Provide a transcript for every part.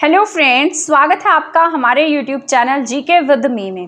Hello friends, स्वागत है आपका हमारे YouTube channel GK with me में।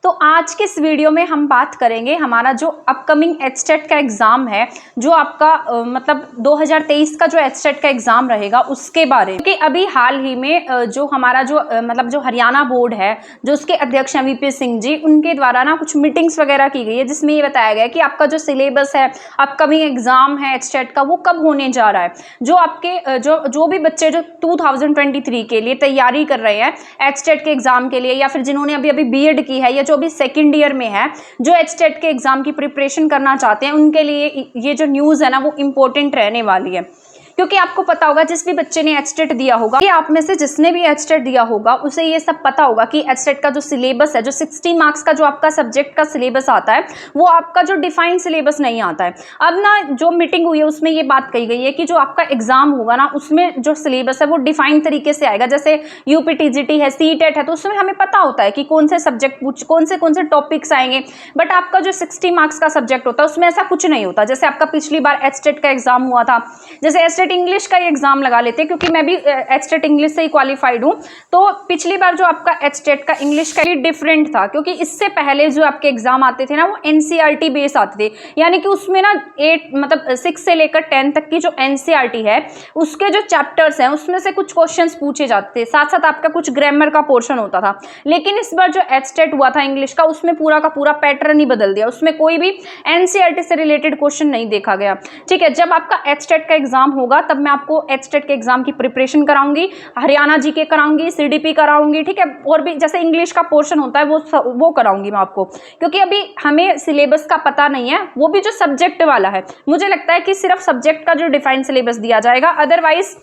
तो आज के इस वीडियो में हम बात करेंगे हमारा जो अपकमिंग एचटेट का एग्ज़ाम है, जो आपका मतलब 2023 का जो एचटेट का एग्ज़ाम रहेगा उसके बारे में। क्योंकि अभी हाल ही में जो हमारा जो मतलब जो हरियाणा बोर्ड है, जो उसके अध्यक्ष हैं वीपी सिंह जी, उनके द्वारा ना कुछ मीटिंग्स वगैरह की गई है, जिसमें ये बताया गया है कि आपका जो सिलेबस है, अपकमिंग एग्ज़ाम है एचटेट का, वो कब होने जा रहा है। जो आपके जो भी बच्चे जो 2023 के लिए तैयारी कर रहे हैं एचटेट के एग्ज़ाम के लिए, या फिर जिन्होंने अभी अभी बीएड की है या जो भी सेकंड ईयर में है, जो एचटेट के एग्जाम की प्रिपरेशन करना चाहते हैं, उनके लिए ये जो न्यूज़ है ना वो इम्पोर्टेंट रहने वाली है। क्योंकि आपको पता होगा, जिस भी बच्चे ने एचटेट दिया होगा, कि आप में से जिसने भी एचटेट दिया होगा उसे ये सब पता होगा कि एचटेट का जो सिलेबस है, जो 60 मार्क्स का जो आपका सब्जेक्ट का सिलेबस आता है, वो आपका जो डिफाइंड सिलेबस नहीं आता है। अब ना जो मीटिंग हुई है उसमें ये बात कही गई है कि जो आपका एग्जाम होगा ना, उसमें जो सिलेबस है वो डिफाइंड तरीके से आएगा। जैसे यूपीटीजीटी है, सीटेट है, तो उसमें हमें पता होता है कि कौन से सब्जेक्ट कौन से टॉपिक्स आएंगे। बट आपका जो 60 मार्क्स का सब्जेक्ट होता है उसमें ऐसा कुछ नहीं होता। जैसे आपका पिछली बार एचटेट का एग्जाम हुआ था, जैसे एचटेट इंग्लिश का एग्जाम लगा लेते हैं, क्योंकि मैं भी एचटेट इंग्लिश से ही क्वालिफाइड हूं। तो पिछली बार जो आपका एचटेट का इंग्लिश का डिफरेंट था, क्योंकि इससे पहले जो आपके एग्जाम आते थे ना वो एनसीईआरटी बेस आते थे, यानी कि उसमें ना 6 से लेकर 10 तक की जो एनसीईआरटी है उसके जो चैप्टर्स हैं उसमें से कुछ क्वेश्चंस पूछे जाते थे, साथ साथ आपका कुछ ग्रामर का पोर्शन होता था। लेकिन इस बार जो एचटेट हुआ था इंग्लिश का, उसमें पूरा का पूरा पैटर्न ही बदल दिया, उसमें कोई भी एनसीईआरटी से रिलेटेड क्वेश्चन नहीं देखा गया। ठीक है, जब आपका एचटेट का एग्जाम होगा तब मैं आपको एचटेट के एग्जाम की प्रिपरेशन कराऊंगी, हरियाणा जीके कराऊंगी, सीडीपी कराऊंगी, ठीक है, और भी जैसे इंग्लिश का पोर्शन होता है वो कराऊंगी मैं आपको। क्योंकि अभी हमें सिलेबस का पता नहीं है, वो भी जो सब्जेक्ट वाला है। मुझे लगता है कि सिर्फ सब्जेक्ट का जो डिफाइंड सिलेबस दिया जाएगा, अदरवाइज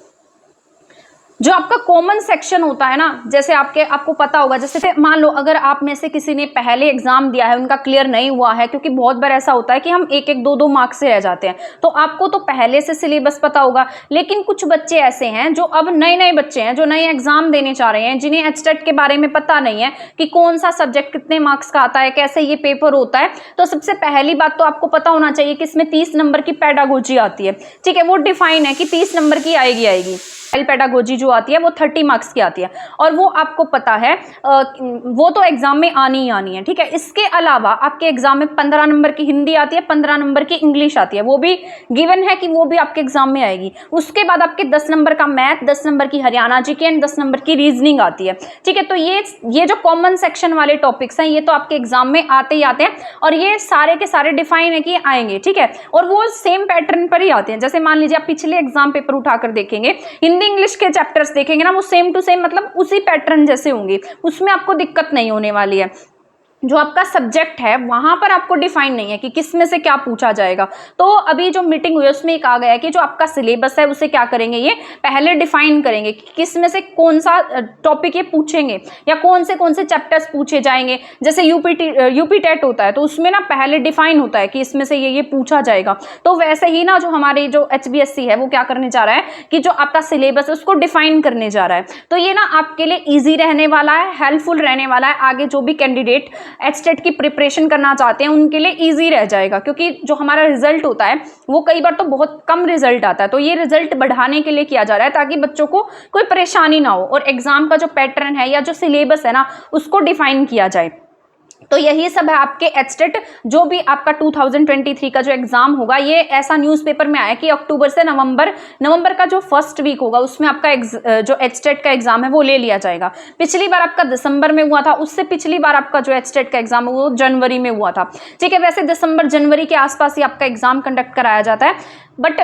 जो आपका कॉमन सेक्शन होता है ना, जैसे आपको पता होगा, जैसे मान लो अगर आप में से किसी ने पहले एग्जाम दिया है, उनका क्लियर नहीं हुआ है, क्योंकि बहुत बार ऐसा होता है कि हम एक दो दो मार्क्स से रह जाते हैं, तो आपको तो पहले से सिलेबस पता होगा। लेकिन कुछ बच्चे ऐसे हैं जो अब नए बच्चे हैं, जो नए एग्जाम देने चाह रहे हैं, जिन्हें एचटेट के बारे में पता नहीं है कि कौन सा सब्जेक्ट कितने मार्क्स का आता है, कैसे ये पेपर होता है। तो सबसे पहली बात तो आपको पता होना चाहिए कि इसमें 30 नंबर की पेडागोजी आती है। ठीक है, वो डिफाइन है कि 30 नंबर की आएगी। पेडागोजी जो आती है वो 30 मार्क्स की आती है, और वो आपको पता है वो तो एग्जाम में आनी ही आनी है। ठीक है, इसके अलावा आपके एग्जाम में 15 नंबर की हिंदी आती है, 15 नंबर की इंग्लिश आती है, वो भी गिवन है कि वो भी आपके एग्जाम में आएगी। उसके बाद आपके 10 नंबर का मैथ, 10 नंबर की हरियाणा जीके एंड 10 नंबर की रीजनिंग आती है। ठीक है, तो ये जो कॉमन सेक्शन वाले टॉपिक्स हैं, ये तो आपके एग्जाम में आते ही आते हैं, और ये सारे के सारे डिफाइन है कि आएंगे। ठीक है, और वो सेम पैटर्न पर ही आते हैं। जैसे मान लीजिए आप पिछले एग्जाम पेपर उठाकर देखेंगे, हिंदी इंग्लिश के चैप्टर्स देखेंगे ना, वो सेम टू सेम मतलब उसी पैटर्न जैसे होंगे, उसमें आपको दिक्कत नहीं होने वाली है। जो आपका सब्जेक्ट है वहां पर आपको डिफाइन नहीं है कि किस में से क्या पूछा जाएगा। तो अभी जो मीटिंग हुई है उसमें एक आ गया है कि जो आपका सिलेबस है उसे क्या करेंगे, ये पहले डिफाइन करेंगे कि किस में से कौन सा टॉपिक ये पूछेंगे, या कौन से चैप्टर्स पूछे जाएंगे। जैसे यूपी टेट होता है, तो उसमें ना पहले डिफाइन होता है कि इसमें से ये पूछा जाएगा। तो वैसे ही ना जो हमारे जो एचबीएससी है वो क्या करने जा रहा है कि जो आपका सिलेबस है उसको डिफाइन करने जा रहा है। तो ये ना आपके लिए ईजी रहने वाला है, हेल्पफुल रहने वाला है। आगे जो भी कैंडिडेट एचटेट की प्रिपरेशन करना चाहते हैं उनके लिए इजी रह जाएगा, क्योंकि जो हमारा रिजल्ट होता है वो कई बार तो बहुत कम रिजल्ट आता है। तो ये रिजल्ट बढ़ाने के लिए किया जा रहा है, ताकि बच्चों को कोई परेशानी ना हो, और एग्जाम का जो पैटर्न है या जो सिलेबस है ना उसको डिफाइन किया जाए। तो यही सब है आपके एचटेट। जो भी आपका 2023 का जो एग्जाम होगा, ये ऐसा न्यूज़पेपर में आया कि अक्टूबर से नवंबर का जो फर्स्ट वीक होगा उसमें आपका जो एचटेट का एग्जाम है वो ले लिया जाएगा। पिछली बार आपका दिसंबर में हुआ था, उससे पिछली बार आपका जो एचटेट का एग्जाम है वो जनवरी में हुआ था। ठीक है, वैसे दिसंबर जनवरी के आसपास ही आपका एग्जाम कंडक्ट कराया जाता है। बट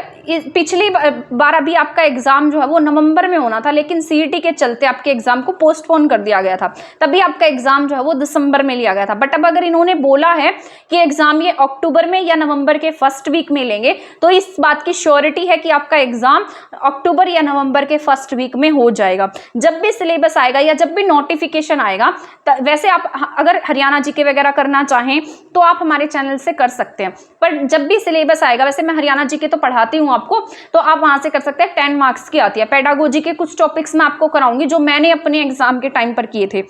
पिछली बार अभी आपका एग्जाम जो है वो नवंबर में होना था, लेकिन सीईटी के चलते आपके एग्जाम को पोस्टपोन कर दिया गया था, तभी आपका एग्जाम जो है वो दिसंबर में लिया गया था। बट अब अगर इन्होंने बोला है कि एग्जाम ये अक्टूबर में या नवंबर के फर्स्ट वीक में लेंगे, तो इस बात की श्योरिटी है कि आपका एग्जाम अक्टूबर या नवंबर के फर्स्ट वीक में हो जाएगा। जब भी सिलेबस आएगा या जब भी नोटिफिकेशन आएगा, वैसे आप अगर हरियाणा जीके वगैरह करना चाहें तो आप हमारे चैनल से कर सकते हैं, पर जब भी सिलेबस आएगा, वैसे मैं हरियाणा जीके तो पढ़ाती हूँ आपको, तो आप वहां से कर सकते हैं। 10 मार्क्स की आती है। पेडागोजी के कुछ टॉपिक्स मैं आपको कराऊंगी जो मैंने अपने एग्जाम के टाइम पर किए थे।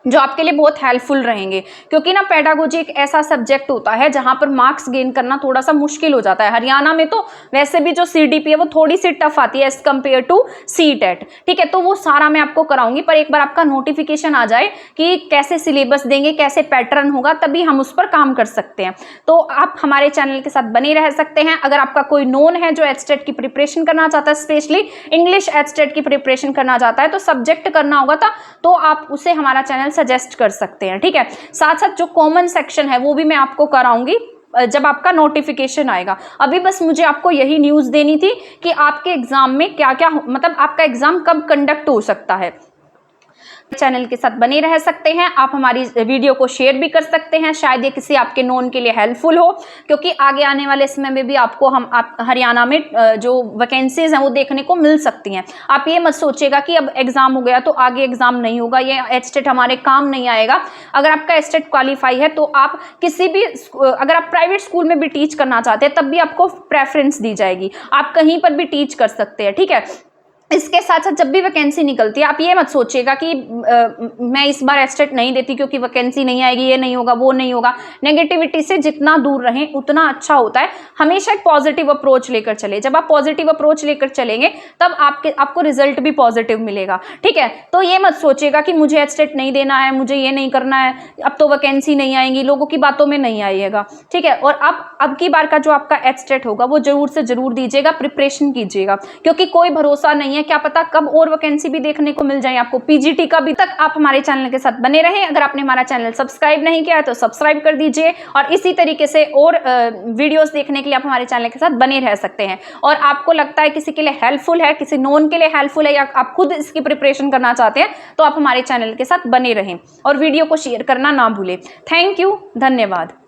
जो आपके लिए बहुत हेल्पफुल रहेंगे, क्योंकि ना पेडागोजी एक ऐसा सब्जेक्ट होता है जहां पर मार्क्स गेन करना थोड़ा सा मुश्किल हो जाता है। हरियाणा में तो वैसे भी जो सीडीपी है वो थोड़ी सी टफ आती है एज कम्पेयर टू सीटेट, ठीक है। तो वो सारा मैं आपको कराऊंगी, पर एक बार आपका नोटिफिकेशन आ जाए कि कैसे सिलेबस देंगे, कैसे पैटर्न होगा, तभी हम उस पर काम कर सकते हैं। तो आप हमारे चैनल के साथ बने रह सकते हैं। अगर आपका कोई नोन है जो एचटेट की प्रिपरेशन करना चाहता है, स्पेशली इंग्लिश एचटेट की प्रिपरेशन करना चाहता है, तो सब्जेक्ट करना होगा तो आप उसे हमारा चैनल सजेस्ट कर सकते हैं, ठीक है। साथ साथ जो कॉमन सेक्शन है वो भी मैं आपको कराऊंगी जब आपका नोटिफिकेशन आएगा। अभी बस मुझे आपको यही न्यूज़ देनी थी कि आपके एग्जाम में क्या क्या, मतलब आपका एग्जाम कब कंडक्ट हो सकता है। चैनल के साथ बने रह सकते हैं। आप हमारी वीडियो को शेयर भी कर सकते हैं, शायद ये किसी आपके नोन के लिए हेल्पफुल हो, क्योंकि आगे आने वाले समय में भी आपको हरियाणा में जो वैकेंसीज हैं वो देखने को मिल सकती हैं। आप ये मत सोचिएगा कि अब एग्जाम हो गया तो आगे एग्जाम नहीं होगा, ये एचटेट हमारे काम नहीं आएगा। अगर आपका एचटेट क्वालिफाई है तो आप किसी भी, अगर आप प्राइवेट स्कूल में भी टीच करना चाहते हैं तब भी आपको प्रेफरेंस दी जाएगी, आप कहीं पर भी टीच कर सकते हैं, ठीक है। इसके साथ साथ जब भी वैकेंसी निकलती है आप ये मत सोचिएगा कि मैं इस बार एचटेट नहीं देती क्योंकि वैकेंसी नहीं आएगी, ये नहीं होगा, वो नहीं होगा। नेगेटिविटी से जितना दूर रहें उतना अच्छा होता है। हमेशा एक पॉजिटिव अप्रोच लेकर चले, जब आप पॉजिटिव अप्रोच लेकर चलेंगे तब आपको रिजल्ट भी पॉजिटिव मिलेगा, ठीक है। तो ये मत सोचिएगा कि मुझे एचटेट नहीं देना है, मुझे ये नहीं करना है, अब तो वैकेंसी नहीं आएंगी, लोगों की बातों में नहीं आइएगा, ठीक है। और अब की बार का जो आपका एचटेट होगा वो जरूर से जरूर दीजिएगा, प्रिपरेशन कीजिएगा, क्योंकि कोई भरोसा नहीं है, क्या पता कब और वैकेंसी भी देखने को मिल जाए आपको, पीजीटी का भी। तक आप हमारे चैनल के साथ बने रहें। अगर आपने हमारा चैनल सब्सक्राइब नहीं किया है तो सब्सक्राइब कर दीजिए, और इसी तरीके से और वीडियोस देखने के लिए आप हमारे चैनल के साथ बने रह सकते हैं। और आपको लगता है किसी के लिए हेल्पफुल है, किसी नोन के लिए हेल्पफुल है, या आप खुद इसकी प्रिपरेशन करना चाहते हैं, तो आप हमारे चैनल के साथ बने रहें और वीडियो को शेयर करना ना भूलें। थैंक यू, धन्यवाद।